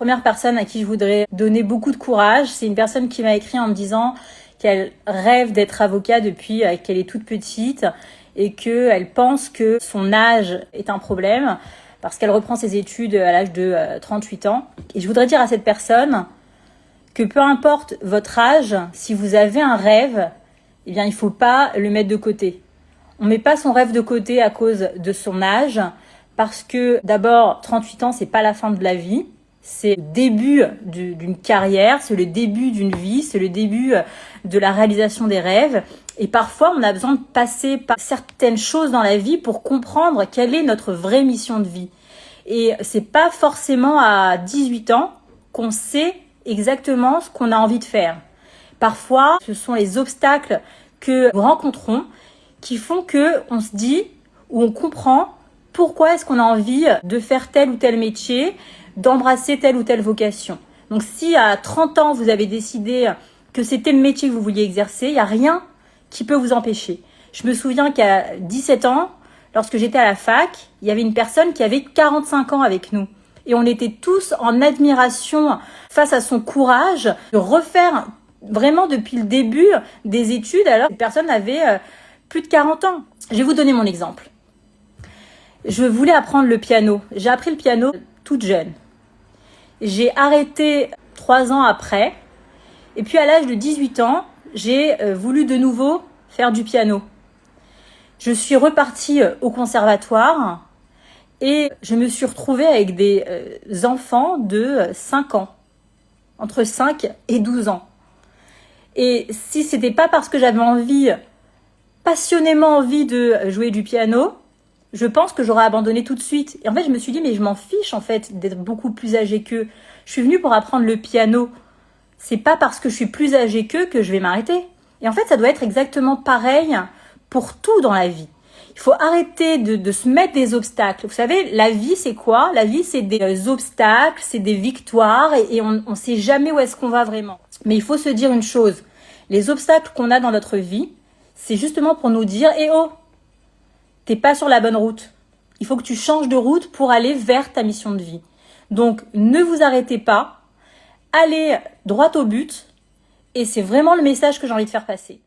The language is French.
Première personne à qui je voudrais donner beaucoup de courage, c'est une personne qui m'a écrit en me disant qu'elle rêve d'être avocat depuis qu'elle est toute petite et qu'elle pense que son âge est un problème parce qu'elle reprend ses études à l'âge de 38 ans. Et je voudrais dire à cette personne que peu importe votre âge, si vous avez un rêve, eh bien, il ne faut pas le mettre de côté. On ne met pas son rêve de côté à cause de son âge parce que d'abord, 38 ans, c'est pas la fin de la vie. C'est le début d'une carrière, c'est le début d'une vie, c'est le début de la réalisation des rêves. Et parfois, on a besoin de passer par certaines choses dans la vie pour comprendre quelle est notre vraie mission de vie. Et c'est pas forcément à 18 ans qu'on sait exactement ce qu'on a envie de faire. Parfois, ce sont les obstacles que nous rencontrons qui font que on se dit ou on comprend pourquoi est-ce qu'on a envie de faire tel ou tel métier, d'embrasser telle ou telle vocation. Donc si à 30 ans, vous avez décidé que c'était le métier que vous vouliez exercer, il n'y a rien qui peut vous empêcher. Je me souviens qu'à 17 ans, lorsque j'étais à la fac, il y avait une personne qui avait 45 ans avec nous. Et on était tous en admiration face à son courage de refaire vraiment depuis le début des études alors que cette personne avait plus de 40 ans. Je vais vous donner mon exemple. Je voulais apprendre le piano. J'ai appris le piano toute jeune. J'ai arrêté 3 ans après. Et puis à l'âge de 18 ans, j'ai voulu de nouveau faire du piano. Je suis repartie au conservatoire et je me suis retrouvée avec des enfants de 5 ans, entre 5 et 12 ans. Et si c'était pas parce que j'avais passionnément envie de jouer du piano, je pense que j'aurais abandonné tout de suite. Et en fait, je me suis dit, mais je m'en fiche en fait d'être beaucoup plus âgée qu'eux. Je suis venue pour apprendre le piano. C'est pas parce que je suis plus âgée qu'eux que je vais m'arrêter. Et en fait, ça doit être exactement pareil pour tout dans la vie. Il faut arrêter de se mettre des obstacles. Vous savez, la vie, c'est quoi? La vie, c'est des obstacles, c'est des victoires et on ne sait jamais où est-ce qu'on va vraiment. Mais il faut se dire une chose. Les obstacles qu'on a dans notre vie, c'est justement pour nous dire, eh oh, t'es pas sur la bonne route. Il faut que tu changes de route pour aller vers ta mission de vie. Donc, ne vous arrêtez pas. Allez droit au but. Et c'est vraiment le message que j'ai envie de faire passer.